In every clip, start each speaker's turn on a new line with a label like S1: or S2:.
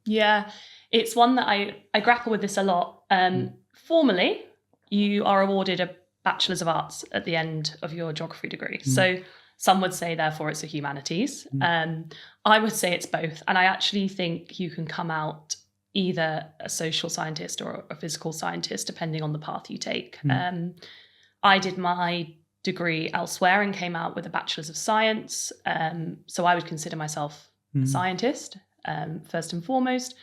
S1: Yeah, it's one that I grapple with this a lot. Formally, you are awarded a Bachelor's of Arts at the end of your geography degree. So some would say, therefore, it's a humanities. I would say it's both. And I actually think you can come out either a social scientist or a physical scientist, depending on the path you take. I did my degree elsewhere and came out with a Bachelor's of Science. So I would consider myself a scientist, first and foremost.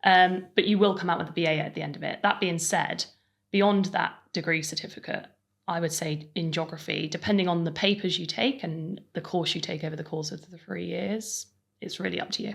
S1: But you will come out with a BA at the end of it. That being said, beyond that degree certificate, I would say in geography, depending on the papers you take and the course you take over the course of the 3 years, it's really up to you.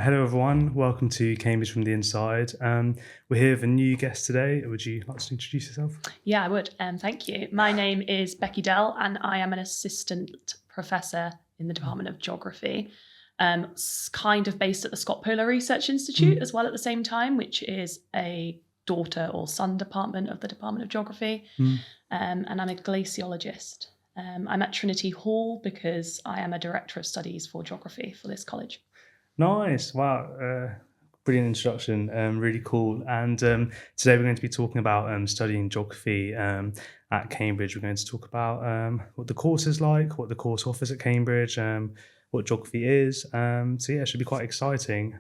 S2: Hello everyone, welcome to Cambridge from the Inside. We're here with a new guest today. Would you like to introduce yourself?
S1: Yeah, I would. Thank you. My name is Becky Dell and I am an assistant professor in the Department of Geography, kind of based at the Scott Polar Research Institute as well at the same time, which is a daughter or son department of the Department of Geography. And I'm a glaciologist. I'm at Trinity Hall because I am a director of studies for geography for this college.
S2: Nice. Wow. Brilliant introduction. Really cool. And today we're going to be talking about studying geography at Cambridge. We're going to talk about what the course is like, what the course offers at Cambridge, what geography is. So yeah, it should be quite exciting.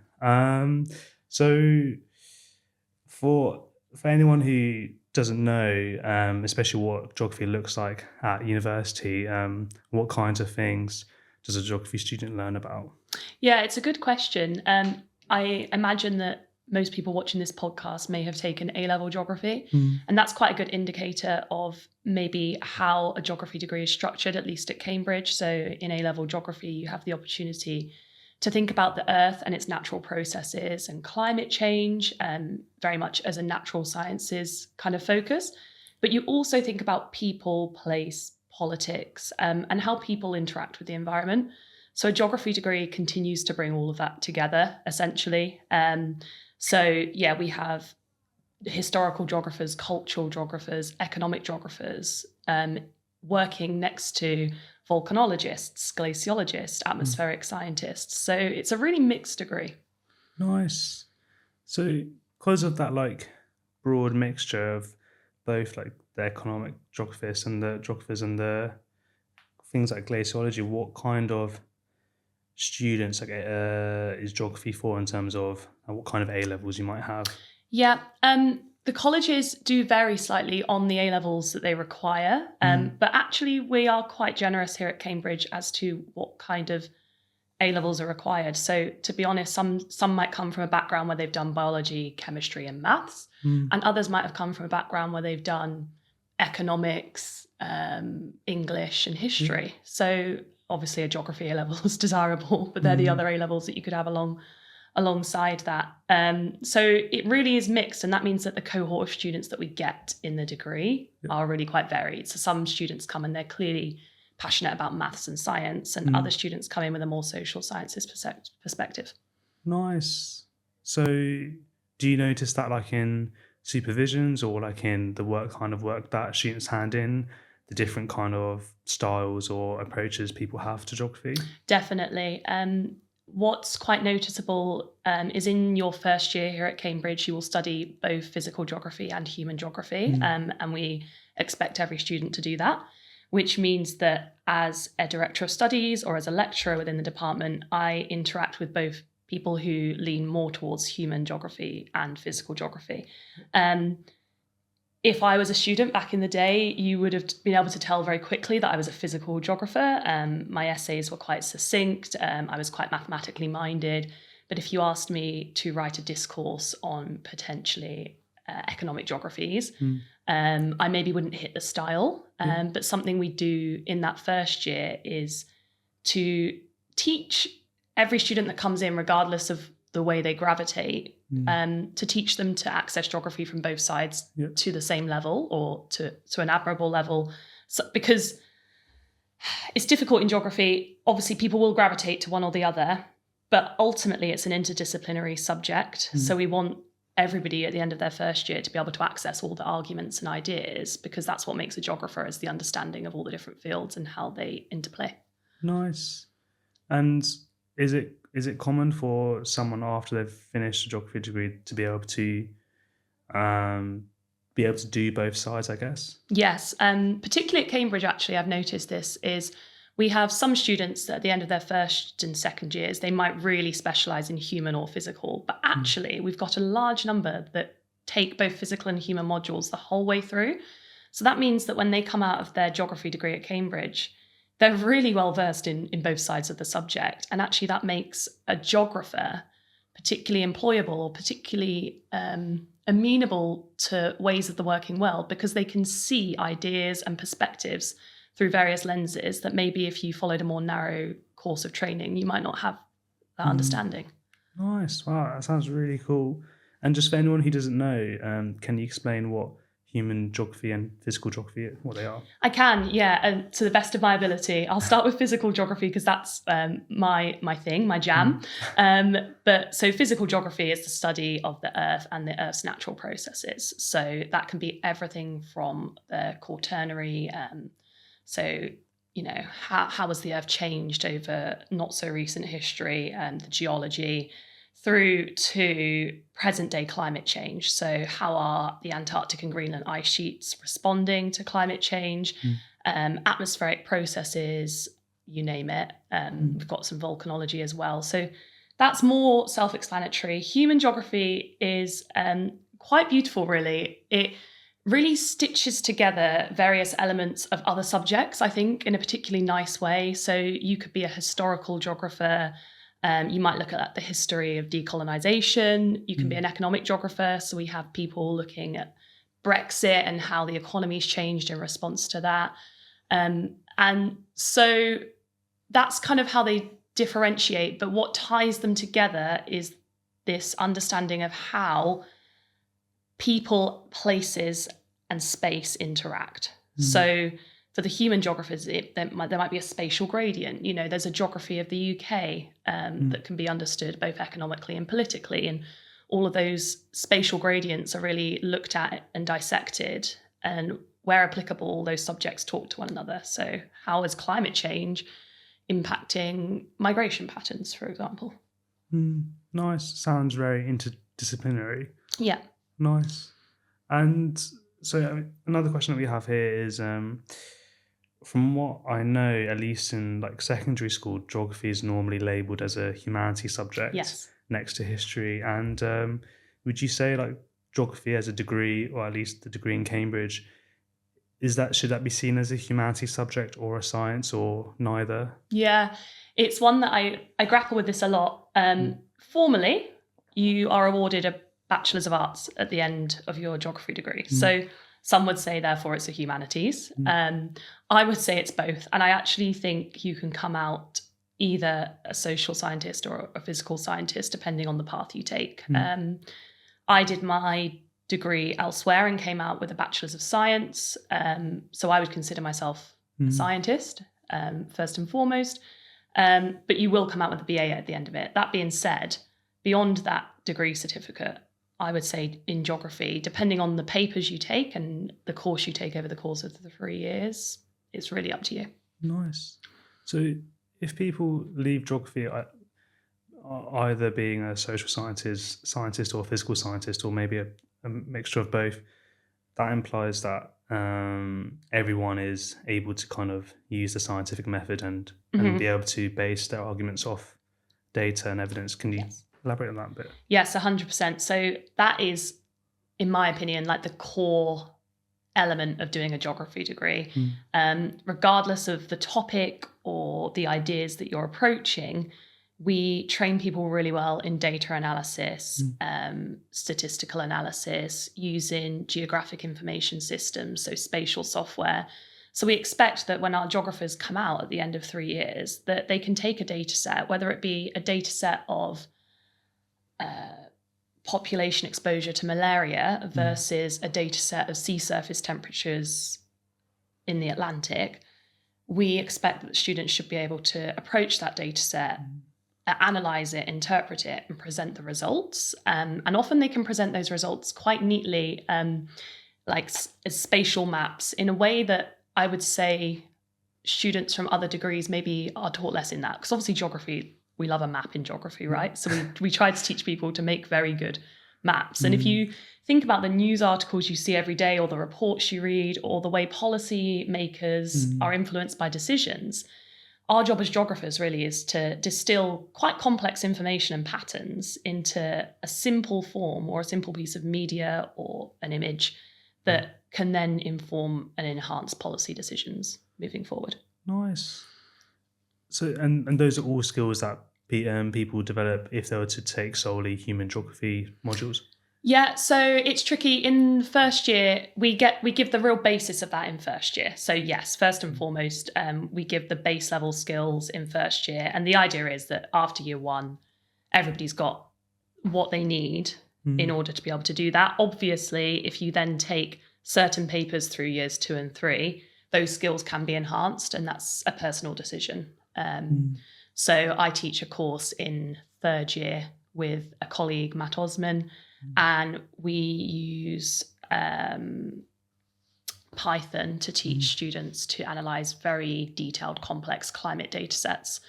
S2: So for anyone who doesn't know, especially what geography looks like at university, what kinds of things does a geography student learn about?
S1: Yeah, it's a good question. I imagine that most people watching this podcast may have taken A-level geography, and that's quite a good indicator of maybe how a geography degree is structured, at least at Cambridge. So in A-level geography, you have the opportunity to think about the Earth and its natural processes and climate change, very much as a natural sciences kind of focus. But you also think about people, place, politics, and how people interact with the environment. So a geography degree continues to bring all of that together, essentially. So yeah, we have historical geographers, cultural geographers, economic geographers, working next to volcanologists, glaciologists, atmospheric scientists. So it's a really mixed degree.
S2: Nice. So because of that broad mixture of both the economic geographers and the things like glaciology, what kind of students is geography for in terms of what kind of A levels you might have?
S1: Yeah, the colleges do vary slightly on the A levels that they require, but actually we are quite generous here at Cambridge as to what kind of A levels are required. So to be honest, some might come from a background where they've done biology, chemistry, and maths, and others might have come from a background where they've done economics, English, and history. So obviously a geography A level is desirable, but they're the other A levels that you could have alongside that. So it really is mixed, and that means that the cohort of students that we get in the degree are really quite varied. So some students come and they're clearly passionate about maths and science, and other students come in with a more social sciences perspective.
S2: Nice. So do you notice that in supervisions or in the work that students hand in, the different kind of styles or approaches people have to geography?
S1: Definitely. What's quite noticeable is in your first year here at Cambridge, you will study both physical geography and human geography, and we expect every student to do that, which means that as a director of studies or as a lecturer within the department, I interact with both people who lean more towards human geography and physical geography. If I was a student back in the day, you would have been able to tell very quickly that I was a physical geographer. My essays were quite succinct. I was quite mathematically minded. But if you asked me to write a discourse on potentially economic geographies, I maybe wouldn't hit the style. But something we do in that first year is to teach every student that comes in, regardless of the way they gravitate, to teach them to access geography from both sides to the same level or to an admirable level. So, because it's difficult in geography, obviously people will gravitate to one or the other, but ultimately it's an interdisciplinary subject. So we want everybody at the end of their first year to be able to access all the arguments and ideas, because that's what makes a geographer, is the understanding of all the different fields and how they interplay.
S2: Nice. And is it common for someone after they've finished a geography degree to be able to do both sides, I guess?
S1: Yes, particularly at Cambridge, actually, I've noticed this, is we have some students that at the end of their first and second years, they might really specialise in human or physical, but actually we've got a large number that take both physical and human modules the whole way through. So that means that when they come out of their geography degree at Cambridge, they're really well versed in both sides of the subject. And actually that makes a geographer particularly employable or particularly amenable to ways of the working world, because they can see ideas and perspectives through various lenses that maybe if you followed a more narrow course of training, you might not have that understanding.
S2: Nice. Wow, that sounds really cool. And just for anyone who doesn't know, can you explain what human geography and physical geography, what they are?
S1: I can, yeah, and to the best of my ability. I'll start with physical geography because that's my thing, my jam. But so physical geography is the study of the Earth and the Earth's natural processes. So that can be everything from the quaternary, so how has the Earth changed over not so recent history and the geology, through to present day climate change. So how are the Antarctic and Greenland ice sheets responding to climate change, atmospheric processes, you name it. We've got some volcanology as well. So that's more self-explanatory. Human geography is quite beautiful, really. It really stitches together various elements of other subjects, I think, in a particularly nice way. So you could be a historical geographer. You might look at the history of decolonization. You can be an economic geographer. So we have people looking at Brexit and how the economy's changed in response to that. And so that's kind of how they differentiate. But what ties them together is this understanding of how people, places, and space interact. So for the human geographers, there might be a spatial gradient. There's a geography of the UK that can be understood both economically and politically. And all of those spatial gradients are really looked at and dissected. And where applicable, those subjects talk to one another. So how is climate change impacting migration patterns, for example?
S2: Nice. Sounds very interdisciplinary.
S1: Yeah.
S2: Nice. And so another question that we have here is, from what I know, at least in secondary school, geography is normally labelled as a humanities subject.
S1: Yes.
S2: Next to history. And would you say geography as a degree, or at least the degree in Cambridge, should that be seen as a humanities subject or a science, or neither? Yeah,
S1: it's one that I grapple with this a lot. Formally, you are awarded a Bachelor's of Arts at the end of your geography degree. So some would say, therefore, it's a humanities. I would say it's both. And I actually think you can come out either a social scientist or a physical scientist, depending on the path you take. I did my degree elsewhere and came out with a Bachelor's of Science. So I would consider myself a scientist, first and foremost. But you will come out with a BA at the end of it. That being said, beyond that degree certificate, I would say in geography, depending on the papers you take and the course you take over the course of the 3 years, it's really up to you.
S2: Nice. So if people leave geography either being a social scientist or a physical scientist, or maybe a mixture of both, that implies that everyone is able to kind of use the scientific method and be able to base their arguments off data and evidence. Can you elaborate on that a bit?
S1: Yes, 100%. So that is, in my opinion, the core element of doing a geography degree. Regardless of the topic or the ideas that you're approaching, we train people really well in data analysis, statistical analysis, using geographic information systems, so spatial software. So we expect that when our geographers come out at the end of 3 years, that they can take a data set, whether it be a data set of population exposure to malaria versus a data set of sea surface temperatures in the Atlantic. We expect that students should be able to approach that data set analyze it, interpret it, and present the results. And often they can present those results quite neatly, as spatial maps, in a way that I would say students from other degrees maybe are taught less in that. Because obviously geography, we love a map in geography, right? So we try to teach people to make very good maps. And if you think about the news articles you see every day, or the reports you read, or the way policy makers are influenced by decisions, our job as geographers really is to distill quite complex information and patterns into a simple form or a simple piece of media or an image that can then inform and enhance policy decisions moving forward.
S2: Nice. So, and those are all skills that people develop if they were to take solely human geography modules?
S1: Yeah, so it's tricky. In first year, we give the real basis of that in first year. So yes, first and foremost, we give the base level skills in first year. And the idea is that after year one, everybody's got what they need in order to be able to do that. Obviously, if you then take certain papers through years 2 and 3, those skills can be enhanced, and that's a personal decision. So I teach a course in third year with a colleague, Matt Osman, and we use Python to teach students to analyze very detailed, complex climate data sets.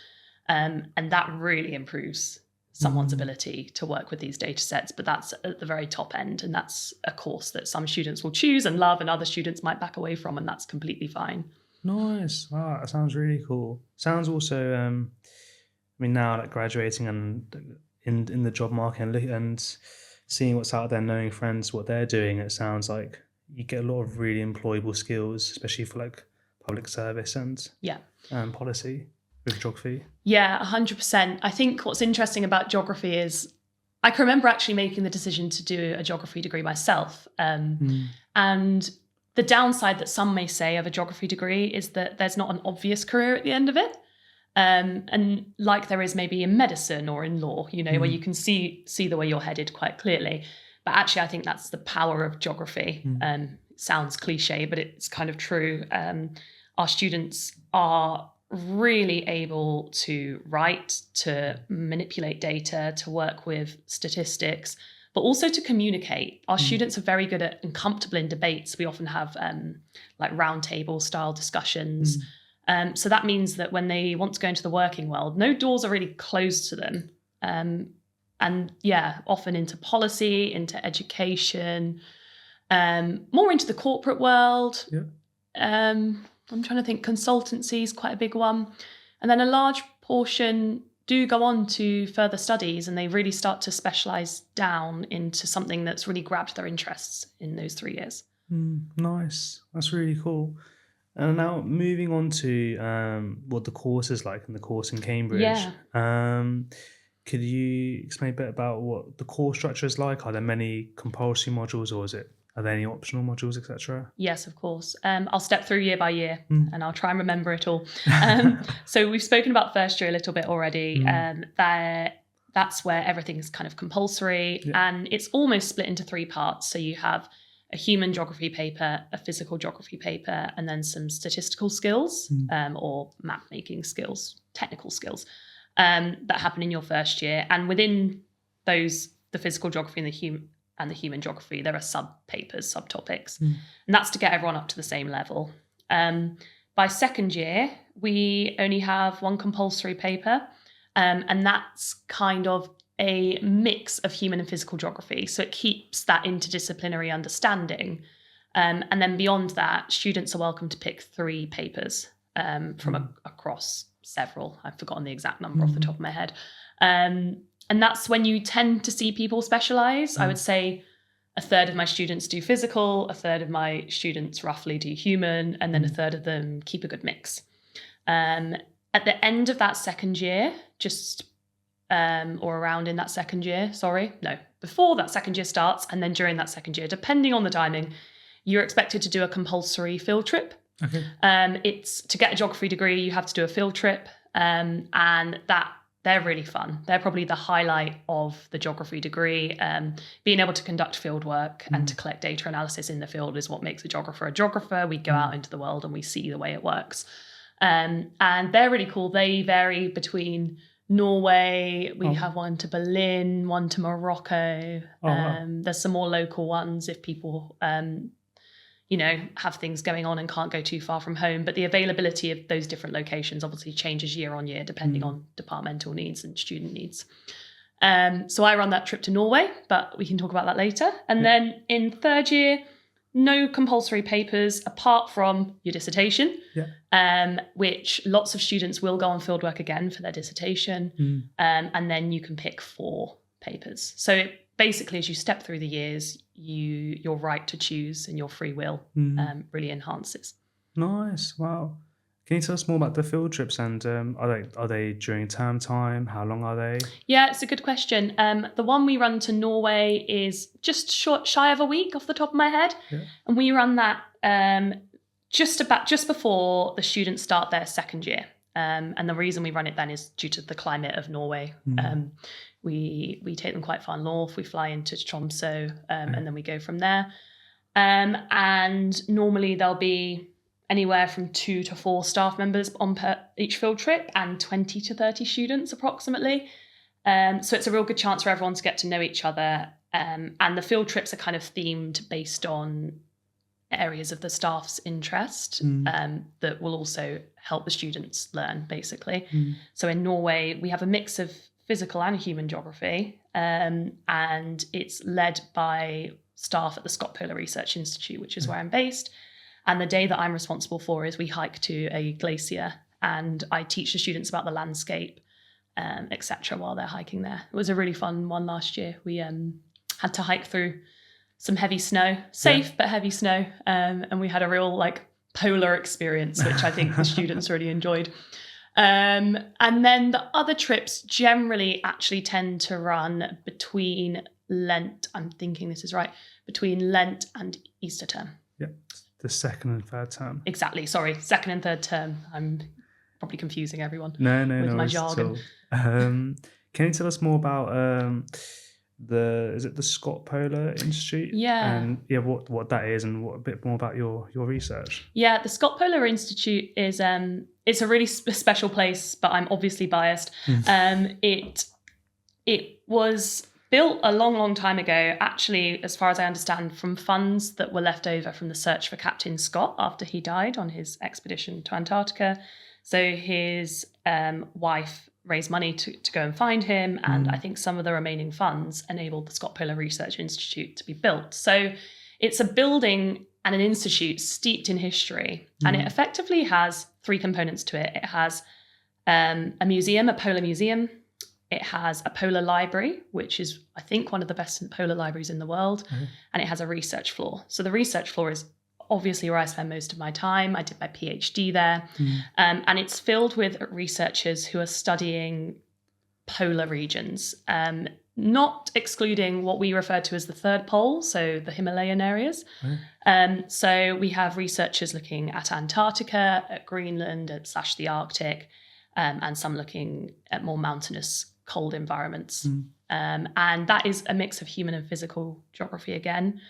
S1: And that really improves someone's ability to work with these data sets. But that's at the very top end. And that's a course that some students will choose and love, and other students might back away from, and that's completely fine.
S2: Nice. Wow, that sounds really cool. Sounds also, I mean, now like graduating and in the job market and seeing what's out there, knowing friends, what they're doing, it sounds like you get a lot of really employable skills, especially for like public service and policy with geography. Yeah,
S1: 100%. I think what's interesting about geography is I can remember actually making the decision to do a geography degree myself. And the downside that some may say of a geography degree is that there's not an obvious career at the end of it. And like there is maybe in medicine or in law, where you can see the way you're headed quite clearly. But actually, I think that's the power of geography. It sounds cliche, but it's kind of true. Our students are really able to write, to manipulate data, to work with statistics, but also to communicate. Our students are very good at and comfortable in debates. We often have like roundtable style discussions. So that means that when they want to go into the working world, no doors are really closed to them. And often into policy, into education, more into the corporate world. I'm trying to think, consultancy is quite a big one. And then a large portion do go on to further studies, and they really start to specialise down into something that's really grabbed their interests in those 3 years.
S2: Nice. That's really cool. And now moving on to what the course is like in the course in Cambridge. Could you explain a bit about what the course structure is like? Are there many compulsory modules, or are there any optional modules, etc.?
S1: Yes, of course. I'll step through year by year and I'll try and remember it all. So we've spoken about first year a little bit already. That's where everything's kind of compulsory, and it's almost split into 3 parts. So you have a human geography paper, a physical geography paper, and then some statistical skills or map making skills, technical skills that happen in your first year. And within those, the physical geography and the human geography, there are sub-papers, subtopics. And that's to get everyone up to the same level. By second year, we only have 1 compulsory paper, and that's kind of a mix of human and physical geography. So it keeps that interdisciplinary understanding. And then beyond that, students are welcome to pick 3 papers from across several. I've forgotten the exact number off the top of my head. And that's when you tend to see people specialise. I would say a third of my students do physical, a third of my students roughly do human, and then a third of them keep a good mix. At the end of that second year, or around in that second year, before that second year starts, and then during that second year, depending on the timing, you're expected to do a compulsory field trip.
S2: Okay.
S1: It's to get a geography degree, you have to do a field trip, and they're really fun. They're probably the highlight of the geography degree. Being able to conduct field work and to collect data analysis in the field is what makes a geographer a geographer. We go out into the world and we see the way it works. And they're really cool. They vary between Norway, we have one to Berlin, one to Morocco.
S2: Wow.
S1: There's some more local ones if people, have things going on and can't go too far from home. But the availability of those different locations obviously changes year on year, depending on departmental needs and student needs. So I run that trip to Norway, but we can talk about that later. And then in third year, no compulsory papers apart from your dissertation, which lots of students will go on fieldwork again for their dissertation. And then you can pick 4 papers. So basically, as you step through the years, your right to choose and your free will really enhances.
S2: Nice. Wow. Can you tell us more about the field trips, and are they during term time? How long are they?
S1: Yeah, it's a good question. The one we run to Norway is just shy of a week off the top of my head. And we run that just before the students start their second year. And the reason we run it then is due to the climate of Norway. We take them quite far north. We fly into Tromsø and then we go from there. And normally there'll be anywhere from 2 to 4 staff members on each field trip and 20 to 30 students approximately. So it's a real good chance for everyone to get to know each other. And the field trips are kind of themed based on areas of the staff's interest that will also help the students learn, basically. So in Norway, we have a mix of physical and human geography, and it's led by staff at the Scott Polar Research Institute, which is where I'm based. And the day that I'm responsible for is we hike to a glacier and I teach the students about the landscape, etc. while they're hiking there. It was a really fun one last year. We had to hike through some heavy snow, safe but heavy snow. And we had a real polar experience, which I think the students really enjoyed. And then the other trips generally actually tend to run between Lent, I'm thinking this is right, between Lent and Easter term.
S2: Yep. The second and third term.
S1: Exactly. Sorry, second and third term. I'm probably confusing everyone.
S2: No,
S1: with my jargon.
S2: Can you tell us more about the Scott Polar Institute?
S1: Yeah.
S2: And what that is and a bit more about your research.
S1: Yeah, the Scott Polar Institute is it's a really special place, but I'm obviously biased. It was built a long, long time ago, actually, as far as I understand, from funds that were left over from the search for Captain Scott after he died on his expedition to Antarctica. So his wife raised money to go and find him, and I think some of the remaining funds enabled the Scott Polar Research Institute to be built. So it's a building and an institute steeped in history, and it effectively has 3 components to it. It has a museum, a polar museum. It has a polar library, which is, I think, one of the best polar libraries in the world. And it has a research floor. So the research floor is obviously where I spend most of my time. I did my PhD there. And it's filled with researchers who are studying polar regions, not excluding what we refer to as the third pole, so the Himalayan areas. So we have researchers looking at Antarctica, at Greenland, / the Arctic, and some looking at more mountainous cold environments. And that is a mix of human and physical geography again.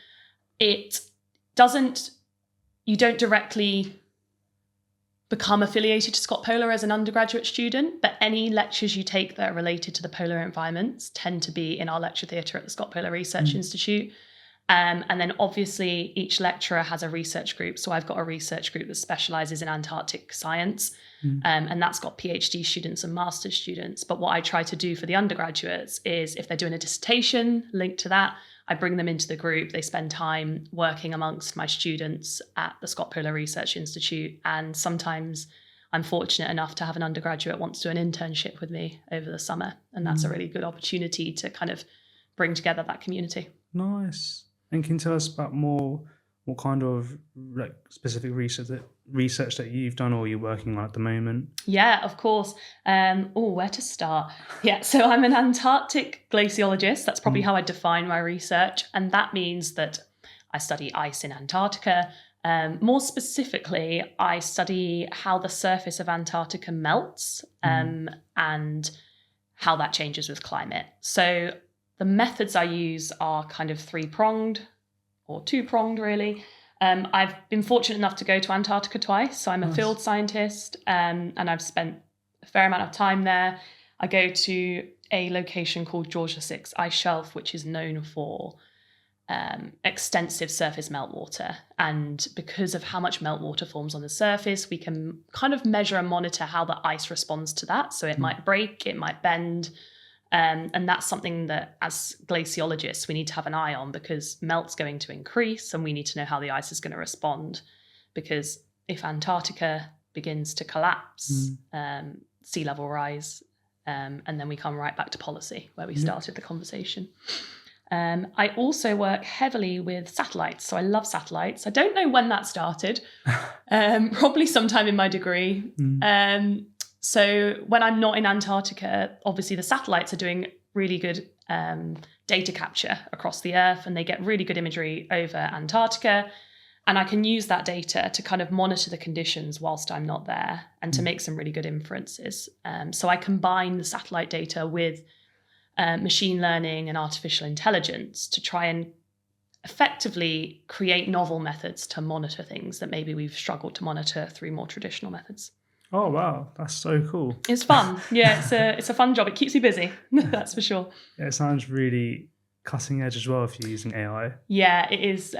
S1: You don't directly become affiliated to Scott Polar as an undergraduate student, but any lectures you take that are related to the polar environments tend to be in our lecture theatre at the Scott Polar Research Institute. And then obviously each lecturer has a research group. So I've got a research group that specialises in Antarctic science, and that's got PhD students and master's students. But what I try to do for the undergraduates is if they're doing a dissertation linked to that, I bring them into the group. They spend time working amongst my students at the Scott Polar Research Institute. And sometimes I'm fortunate enough to have an undergraduate want to do an internship with me over the summer. And that's a really good opportunity to kind of bring together that community.
S2: Nice. And can you tell us about what kind of specific research that you've done or you're working on at the moment?
S1: Yeah, of course. Where to start? Yeah, so I'm an Antarctic glaciologist. That's probably how I define my research. And that means that I study ice in Antarctica. More specifically, I study how the surface of Antarctica melts and how that changes with climate. So the methods I use are kind of 3-pronged or 2-pronged, really. I've been fortunate enough to go to Antarctica twice. So I'm a field scientist and I've spent a fair amount of time there. I go to a location called Georgia 6 Ice Shelf, which is known for extensive surface meltwater. And because of how much meltwater forms on the surface, we can kind of measure and monitor how the ice responds to that. So it might break, it might bend. And that's something that as glaciologists, we need to have an eye on, because melt's going to increase and we need to know how the ice is going to respond. Because if Antarctica begins to collapse, sea level rise, and then we come right back to policy where we started the conversation. I also work heavily with satellites. So I love satellites. I don't know when that started, probably sometime in my degree. So when I'm not in Antarctica, obviously the satellites are doing really good data capture across the Earth, and they get really good imagery over Antarctica. And I can use that data to kind of monitor the conditions whilst I'm not there and to make some really good inferences. So I combine the satellite data with machine learning and artificial intelligence to try and effectively create novel methods to monitor things that maybe we've struggled to monitor through more traditional methods.
S2: Oh, wow. That's so cool.
S1: It's fun. Yeah, it's a fun job. It keeps me busy. That's for sure.
S2: Yeah, it sounds really cutting edge as well if you're using AI.
S1: Yeah, it is.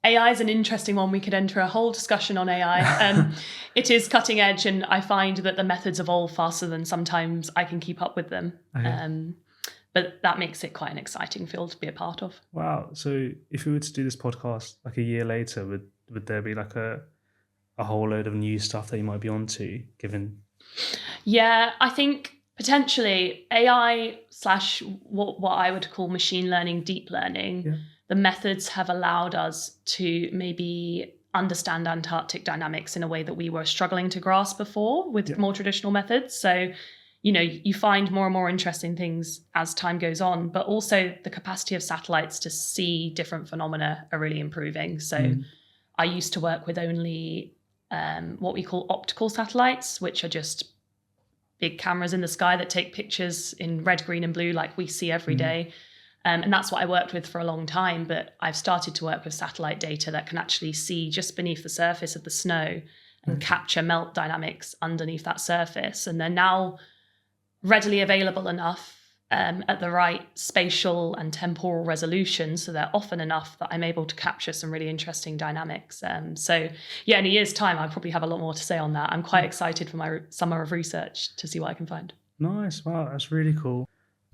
S1: AI is an interesting one. We could enter a whole discussion on AI. It is cutting edge, and I find that the methods evolve faster than sometimes I can keep up with them. Okay. But that makes it quite an exciting field to be a part of.
S2: Wow. So if we were to do this podcast like a year later, would there be like a whole load of new stuff that you might be onto, given?
S1: Yeah, I think potentially AI / what I would call machine learning, deep learning, the methods have allowed us to maybe understand Antarctic dynamics in a way that we were struggling to grasp before with more traditional methods. So, you find more and more interesting things as time goes on, but also the capacity of satellites to see different phenomena are really improving. So I used to work with only what we call optical satellites, which are just big cameras in the sky that take pictures in red, green, and blue like we see every day. And that's what I worked with for a long time. But I've started to work with satellite data that can actually see just beneath the surface of the snow and capture melt dynamics underneath that surface. And they're now readily available enough at the right spatial and temporal resolution, so they're often enough that I'm able to capture some really interesting dynamics. So yeah, in a year's time, I'll probably have a lot more to say on that. I'm quite excited for my summer of research to see what I can find.
S2: Nice. Wow, that's really cool.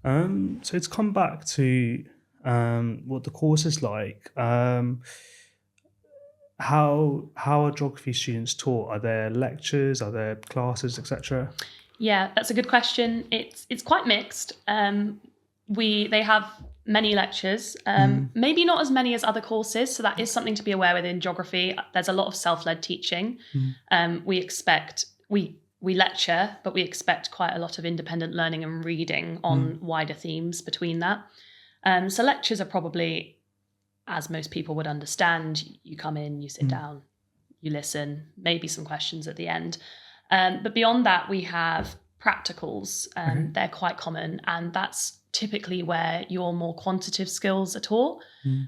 S2: So to come back to what the course is like, how are geography students taught? Are there lectures? Are there classes, etc.?
S1: Yeah, that's a good question. It's quite mixed. They have many lectures, maybe not as many as other courses. So that is something to be aware with in geography. There's a lot of self-led teaching. We lecture, but we expect quite a lot of independent learning and reading on wider themes between that. So lectures are probably, as most people would understand, you come in, you sit down, you listen, maybe some questions at the end. But beyond that, we have practicals. They're quite common, and that's typically where your more quantitative skills are taught.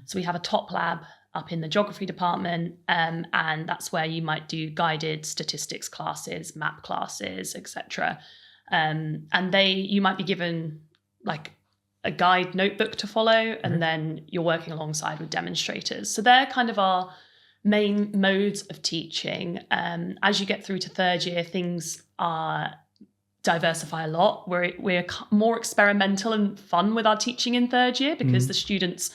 S1: So we have a top lab up in the geography department, and that's where you might do guided statistics classes, map classes, etc. And you might be given like a guide notebook to follow, and then you're working alongside with demonstrators. So they're kind of our main modes of teaching. As you get through to third year, things diversify a lot. We're more experimental and fun with our teaching in third year, because the students,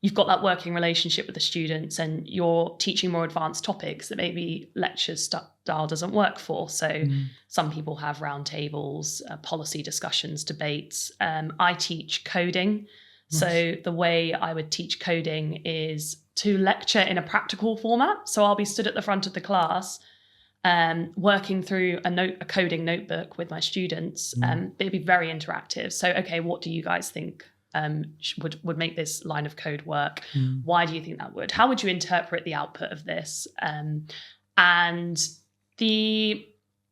S1: you've got that working relationship with the students, and you're teaching more advanced topics that maybe lecture style doesn't work for. So some people have round tables, policy discussions, debates. I teach coding. Nice. So the way I would teach coding is to lecture in a practical format. So I'll be stood at the front of the class, working through a coding notebook with my students. It'd be very interactive. So, okay, what do you guys think would make this line of code work? Why do you think that would? How would you interpret the output of this? And the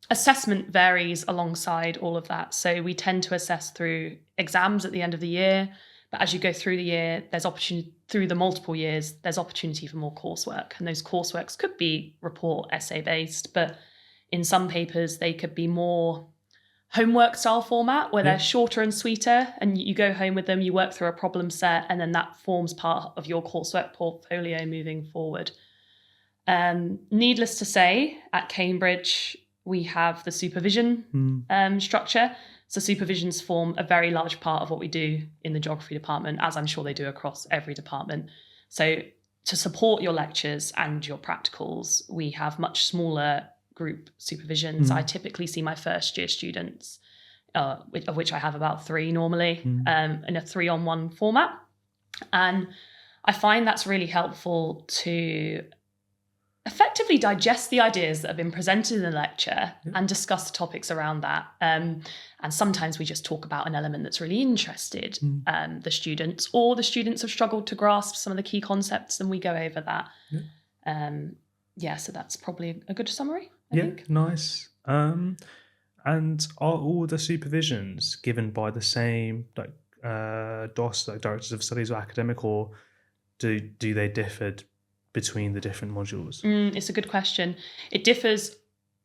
S1: assessment varies alongside all of that. So we tend to assess through exams at the end of the year. But as you go through the year, there's opportunity through the multiple years, there's opportunity for more coursework. And those courseworks could be report essay based, but in some papers, they could be more homework style format where they're shorter and sweeter, and you go home with them, you work through a problem set, and then that forms part of your coursework portfolio moving forward. Needless to say, at Cambridge, we have the supervision structure. So supervisions form a very large part of what we do in the geography department, as I'm sure they do across every department. So to support your lectures and your practicals, we have much smaller group supervisions. I typically see my first year students, of which I have about 3 normally, in a 3-on-1 format. And I find that's really helpful to effectively digest the ideas that have been presented in the lecture and discuss the topics around that. And sometimes we just talk about an element that's really interested the students, or the students have struggled to grasp some of the key concepts, and we go over that. So that's probably a good summary, I think.
S2: Nice. And are all the supervisions given by the same DOS, like directors of studies or academic, or do they differ between the different modules?
S1: It's a good question. It differs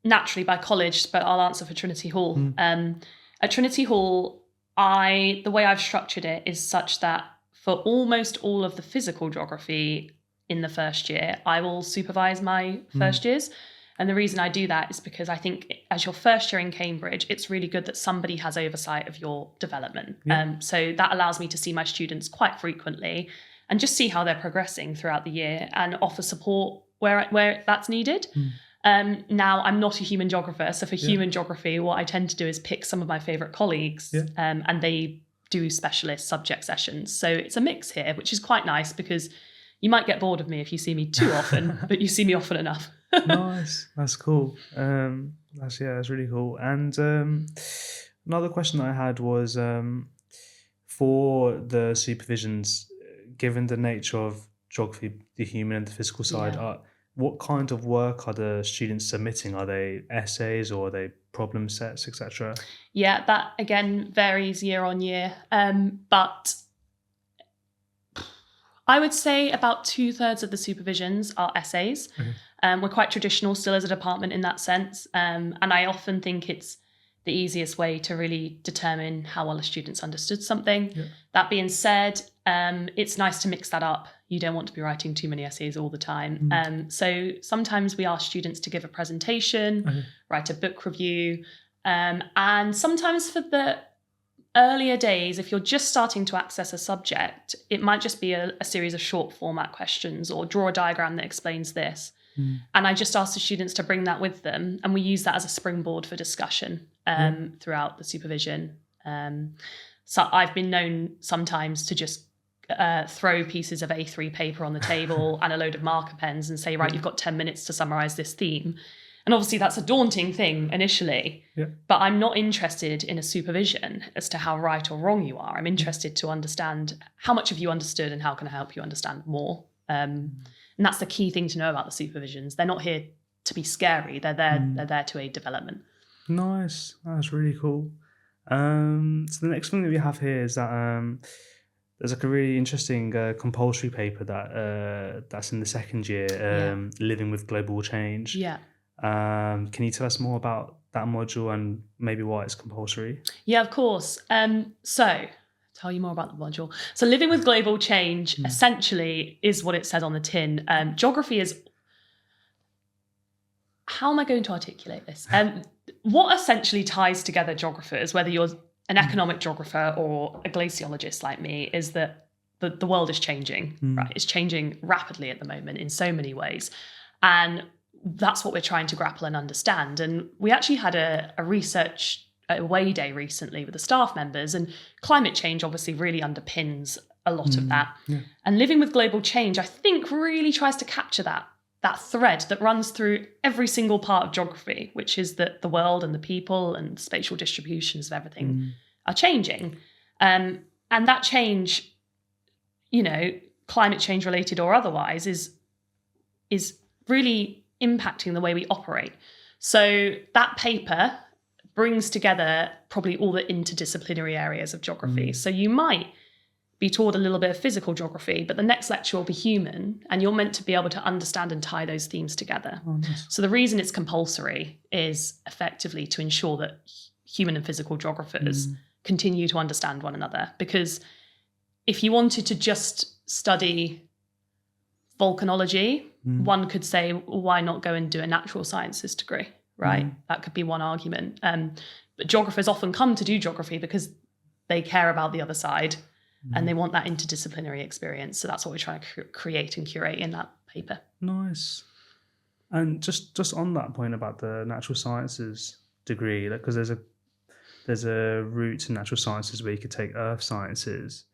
S1: naturally by college, but I'll answer for Trinity Hall. At Trinity Hall, the way I've structured it is such that for almost all of the physical geography in the first year, I will supervise my first years. And the reason I do that is because I think as your first year in Cambridge, it's really good that somebody has oversight of your development. So that allows me to see my students quite frequently and just see how they're progressing throughout the year and offer support where that's needed. Now, I'm not a human geographer, so for human geography, what I tend to do is pick some of my favourite colleagues, and they do specialist subject sessions. So it's a mix here, which is quite nice, because you might get bored of me if you see me too often, but you see me often enough.
S2: Nice, that's cool. That's really cool. And another question I had was, for the supervisions, given the nature of geography, the human and the physical side, what kind of work are the students submitting? Are they essays, or are they problem sets, etc.?
S1: Yeah, that again varies year on year. But I would say about 2/3 of the supervisions are essays. We're quite traditional still as a department in that sense. And I often think it's the easiest way to really determine how well a student's understood something. That being said, it's nice to mix that up. You don't want to be writing too many essays all the time. So sometimes we ask students to give a presentation, write a book review. And sometimes for the earlier days, if you're just starting to access a subject, it might just be a series of short format questions, or draw a diagram that explains this. And I just ask the students to bring that with them, and we use that as a springboard for discussion throughout the supervision. So I've been known sometimes to just throw pieces of A3 paper on the table and a load of marker pens and say, right, you've got 10 minutes to summarise this theme. And obviously that's a daunting thing initially, but I'm not interested in a supervision as to how right or wrong you are. I'm interested to understand how much have you understood and how can I help you understand more. And that's the key thing to know about the supervisions. They're not here to be scary. They're there to aid development.
S2: Nice. That's really cool. So the next thing that we have here is that there's like a really interesting compulsory paper that's in the second year, Living with Global Change. Can you tell us more about that module and maybe why it's compulsory?
S1: Yeah, of course. So tell you more about the module. So Living with Global Change essentially is what it says on the tin. Geography is... How am I going to articulate this? What essentially ties together geographers, whether you're an economic geographer or a glaciologist like me, is that the world is changing, right? It's changing rapidly at the moment in so many ways. And that's what we're trying to grapple and understand. And we actually had a research away day recently with the staff members, and climate change obviously really underpins a lot of that. And Living with Global Change, I think, really tries to capture that thread that runs through every single part of geography, which is that the world and the people and spatial distributions of everything are changing. And that change, climate change related or otherwise, is really impacting the way we operate. So that paper brings together probably all the interdisciplinary areas of geography. So you might be taught a little bit of physical geography, but the next lecture will be human, and you're meant to be able to understand and tie those themes together. So the reason it's compulsory is effectively to ensure that human and physical geographers continue to understand one another. Because if you wanted to just study volcanology, one could say, why not go and do a natural sciences degree, right? That could be one argument. But geographers often come to do geography because they care about the other side and they want that interdisciplinary experience. So that's what we're trying to create and curate in that paper.
S2: Nice. And just on that point about the natural sciences degree, because there's a route to natural sciences where you could take earth sciences,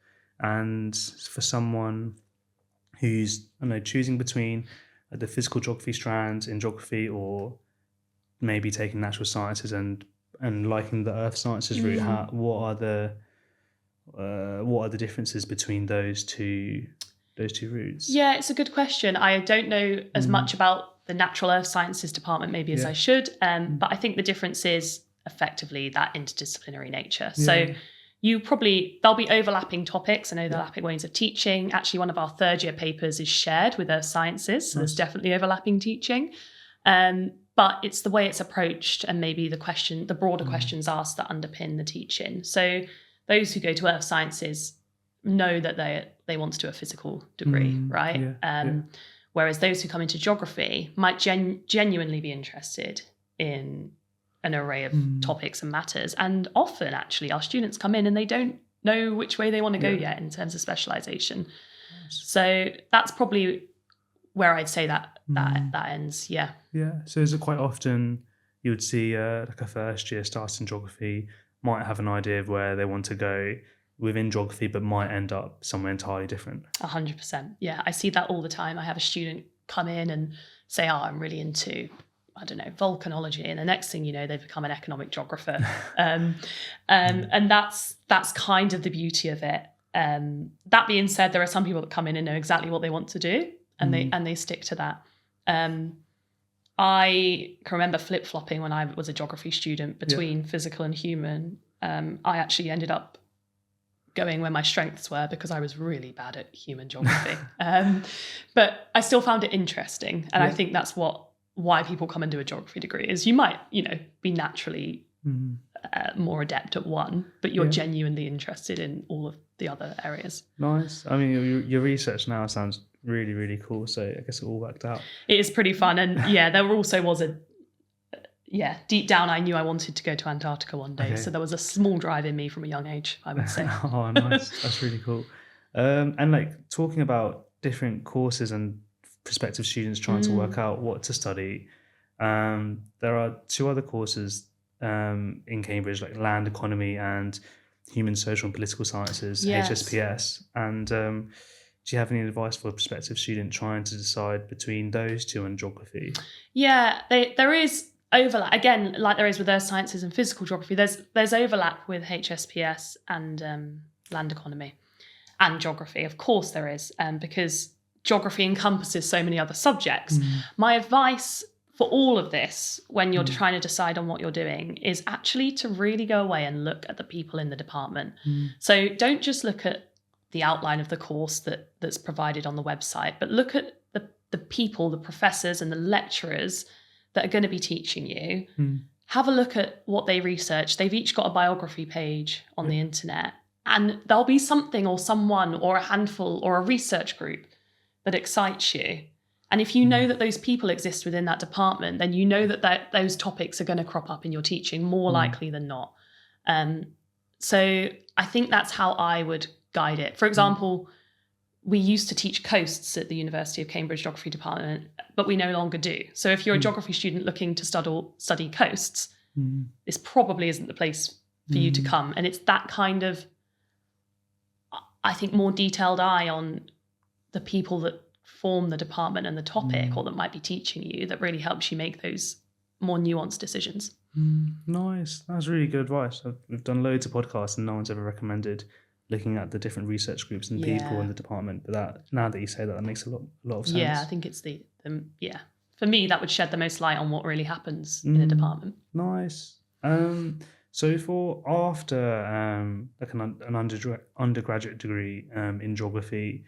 S2: and for someone who's choosing between the physical geography strands in geography or maybe taking natural sciences and liking the earth sciences route, what are the differences between those two routes?
S1: Yeah, it's a good question. I don't know as much about the natural earth sciences department maybe as I should, but I think the difference is effectively that interdisciplinary nature. So there'll be overlapping topics and overlapping ways of teaching. Actually, one of our third year papers is shared with earth sciences, so there's definitely overlapping teaching. But it's the way it's approached and maybe the broader questions asked that underpin the teaching. So those who go to earth sciences know that they want to do a physical degree, right? Whereas those who come into geography might genuinely be interested in an array of topics and matters. And often, actually, our students come in and they don't know which way they want to go yet in terms of specialisation. So that's probably where I'd say that ends. Yeah.
S2: So is it quite often you would see like a first year starting geography might have an idea of where they want to go within geography, but might end up somewhere entirely different?
S1: 100%. Yeah, I see that all the time. I have a student come in and say, I'm really into, I don't know, volcanology. And the next thing you know, they've become an economic geographer. And that's kind of the beauty of it. That being said, there are some people that come in and know exactly what they want to do and they stick to that. I can remember flip-flopping when I was a geography student between physical and human. I actually ended up going where my strengths were because I was really bad at human geography. But I still found it interesting. And I think that's why people come and do a geography degree is you might, be naturally more adept at one, but you're genuinely interested in all of the other areas.
S2: Nice. I mean, your research now sounds really, really cool. So I guess it all worked out.
S1: It is pretty fun. And there also was deep down, I knew I wanted to go to Antarctica one day. Okay. So there was a small drive in me from a young age, I would say.
S2: Oh, nice. That's really cool. And like talking about different courses and prospective students trying to work out what to study, there are two other courses in Cambridge, like land economy and human, social and political sciences, HSPS. And do you have any advice for a prospective student trying to decide between those two and geography? Yeah,
S1: there is overlap. Again, like there is with earth sciences and physical geography, there's overlap with HSPS and land economy and geography. Of course there is, because geography encompasses so many other subjects. My advice for all of this, when you're trying to decide on what you're doing, is actually to really go away and look at the people in the department. So don't just look at the outline of the course that's provided on the website, but look at the people, the professors and the lecturers that are going to be teaching you. Have a look at what they research. They've each got a biography page on the internet, and there'll be something or someone or a handful or a research group that excites you. And if you know that those people exist within that department, then you know that those topics are going to crop up in your teaching more likely than not. So I think that's how I would guide it. For example, we used to teach coasts at the University of Cambridge Geography Department, but we no longer do. So if you're a geography student looking to study coasts, this probably isn't the place for you to come. And it's that kind of, I think, more detailed eye on the people that form the department and the topic or that might be teaching you that really helps you make those more nuanced decisions.
S2: Nice. That's really good advice. We've done loads of podcasts and no one's ever recommended looking at the different research groups and people in the department. But now that you say that makes a lot of sense.
S1: Yeah, I think it's the for me, that would shed the most light on what really happens in a department.
S2: Nice. So for after like an undergraduate degree in geography,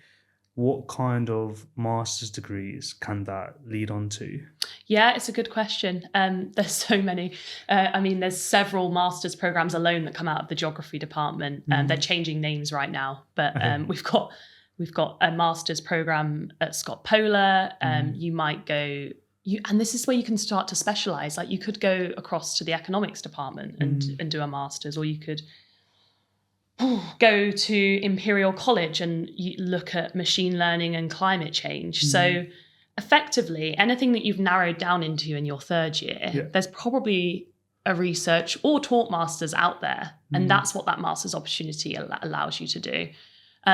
S2: what kind of master's degrees can that lead on to?
S1: Yeah, it's a good question. There's so many. There's several master's programs alone that come out of the geography department. They're changing names right now, but we've got a master's program at Scott Polar. You might go, and this is where you can start to specialize. Like you could go across to the economics department and do a master's, or you could go to Imperial College and you look at machine learning and climate change. So effectively, anything that you've narrowed down into in your third year, there's probably a research or taught masters out there. And that's what that master's opportunity allows you to do.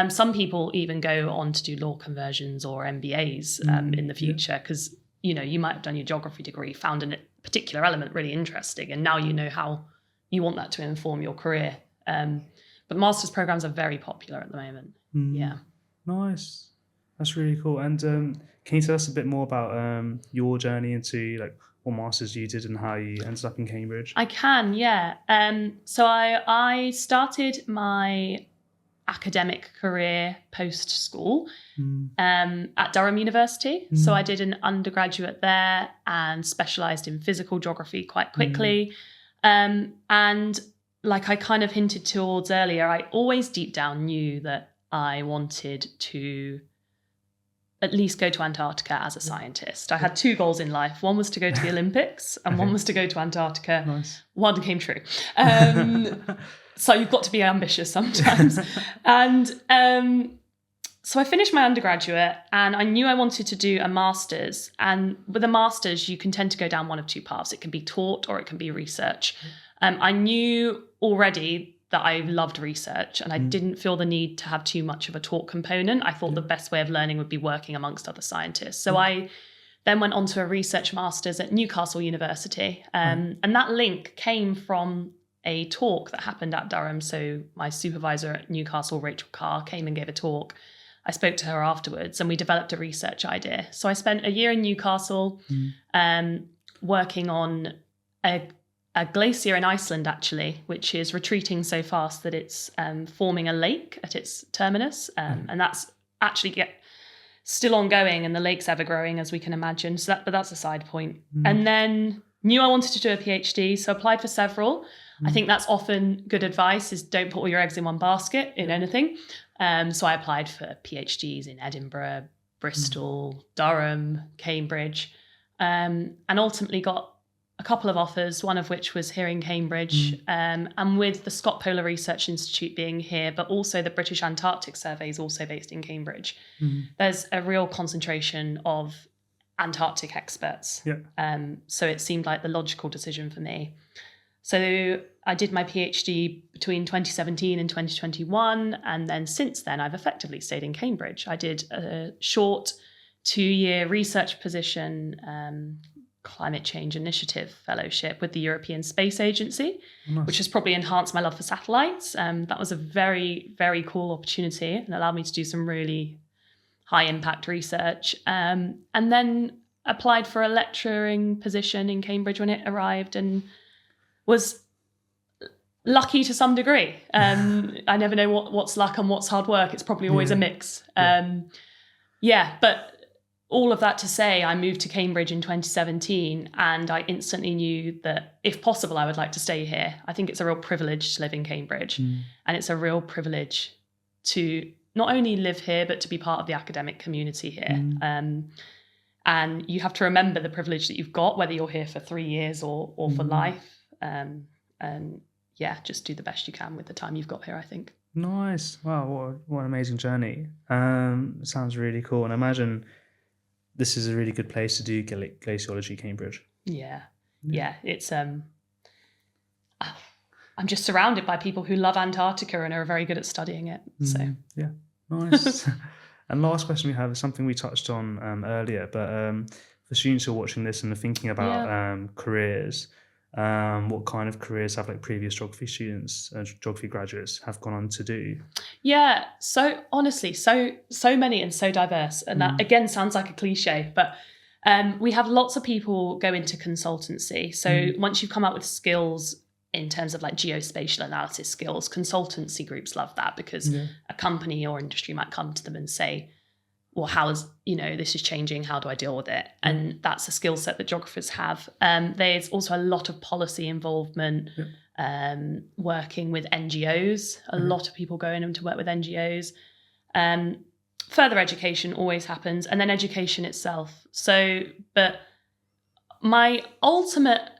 S1: Some people even go on to do law conversions or MBAs in the future because, you might have done your geography degree, found a particular element really interesting, and now you know how you want that to inform your career. But master's programs are very popular at the moment. Yeah.
S2: Nice. That's really cool. And can you tell us a bit more about your journey into like what masters you did and how you ended up in Cambridge?
S1: I can, yeah. So I started my academic career post-school at Durham University. So I did an undergraduate there and specialised in physical geography quite quickly. And like I kind of hinted towards earlier, I always deep down knew that I wanted to at least go to Antarctica as a scientist. I had two goals in life. One was to go to the Olympics and one was to go to Antarctica.
S2: Nice.
S1: One came true. So you've got to be ambitious sometimes. And so I finished my undergraduate and I knew I wanted to do a master's. And with a master's, you can tend to go down one of two paths. It can be taught or it can be research. I knew already that I loved research and I didn't feel the need to have too much of a taught component. I thought the best way of learning would be working amongst other scientists. So I then went on to a research master's at Newcastle University. And that link came from a talk that happened at Durham. So my supervisor at Newcastle, Rachel Carr, came and gave a talk. I spoke to her afterwards and we developed a research idea. So I spent a year in Newcastle working on a glacier in Iceland, actually, which is retreating so fast that it's forming a lake at its terminus. And that's actually still ongoing and the lake's ever growing, as we can imagine. But that's a side point. And then knew I wanted to do a PhD, so applied for several. I think that's often good advice, is don't put all your eggs in one basket in anything. So I applied for PhDs in Edinburgh, Bristol, Durham, Cambridge, and ultimately got a couple of offers, one of which was here in Cambridge, and with the Scott Polar Research Institute being here, but also the British Antarctic Survey is also based in Cambridge. There's a real concentration of Antarctic experts. So it seemed like the logical decision for me. So I did my PhD between 2017 and 2021, and then since then I've effectively stayed in Cambridge. I did a short 2-year research position, Climate Change Initiative Fellowship with the European Space Agency, which has probably enhanced my love for satellites. That was a very, very cool opportunity and allowed me to do some really high impact research. And then applied for a lecturing position in Cambridge when it arrived and was lucky to some degree. I never know what's luck and what's hard work. It's probably always a mix. But all of that to say, I moved to Cambridge in 2017 and I instantly knew that if possible, I would like to stay here. I think it's a real privilege to live in Cambridge and it's a real privilege to not only live here, but to be part of the academic community here. And you have to remember the privilege that you've got, whether you're here for 3 years or for life. And just do the best you can with the time you've got here, I think.
S2: Nice. Wow, what an amazing journey. Sounds really cool. And I imagine this is a really good place to do glaciology, Cambridge.
S1: Yeah. It's I'm just surrounded by people who love Antarctica and are very good at studying it. So
S2: nice. And last question we have is something we touched on earlier, but for students who are watching this and are thinking about careers, what kind of careers have like previous geography students, geography graduates have gone on to do?
S1: Yeah, so honestly, so many and so diverse. And that again sounds like a cliche, but we have lots of people go into consultancy. So once you've come up with skills in terms of like geospatial analysis skills, consultancy groups love that because a company or industry might come to them and say, well, how is, this is changing, how do I deal with it? And that's a skill set that geographers have. There's also a lot of policy involvement, working with NGOs. A lot of people go in to work with NGOs. Further education always happens, and then education itself. So, but my ultimate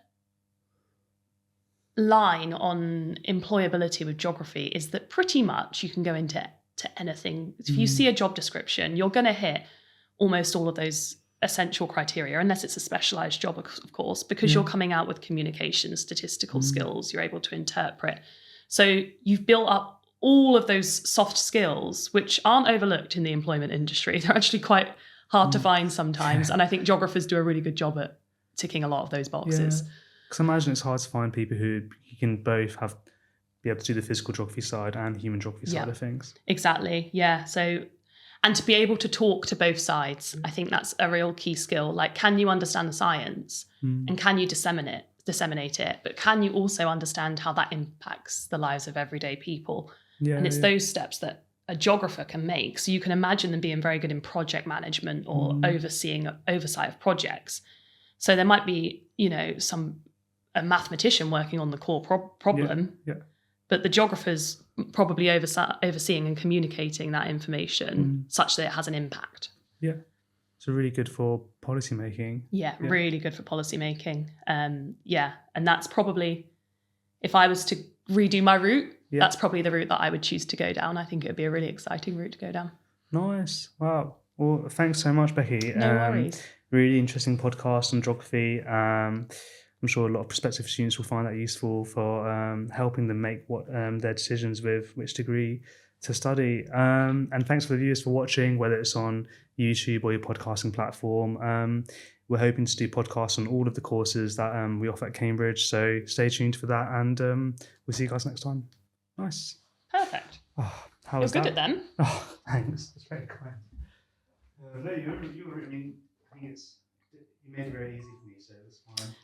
S1: line on employability with geography is that pretty much you can go into anything. If you see a job description, you're going to hit almost all of those essential criteria, unless it's a specialized job, of course, because you're coming out with communication, statistical skills, you're able to interpret. So you've built up all of those soft skills, which aren't overlooked in the employment industry. They're actually quite hard to find sometimes. And I think geographers do a really good job at ticking a lot of those boxes.
S2: Because I imagine it's hard to find people who you can both be able to do the physical geography side and the human geography side of things.
S1: Exactly. Yeah. So, and to be able to talk to both sides, I think that's a real key skill. Like, can you understand the science and can you disseminate it? But can you also understand how that impacts the lives of everyday people? And it's those steps that a geographer can make. So you can imagine them being very good in project management or oversight of projects. So there might be, a mathematician working on the core problem, but the geographer's probably overseeing and communicating that information such that it has an impact.
S2: Yeah. So really good for policy making.
S1: Yeah, really good for policy making. And that's probably, if I was to redo my route, that's probably the route that I would choose to go down. I think it would be a really exciting route to go down.
S2: Nice. Wow. Well, thanks so much, Becky.
S1: No worries.
S2: Really interesting podcast on geography. I'm sure a lot of prospective students will find that useful for helping them make their decisions with which degree to study. And thanks for the viewers for watching, whether it's on YouTube or your podcasting platform. We're hoping to do podcasts on all of the courses that we offer at Cambridge. So stay tuned for that, and we'll see you guys next time. Nice.
S1: Perfect.
S2: Oh, how was
S1: You're
S2: that?
S1: good at them.
S2: Oh, thanks. That's very kind. No, you were. I mean, you made it very easy for me, so that's fine.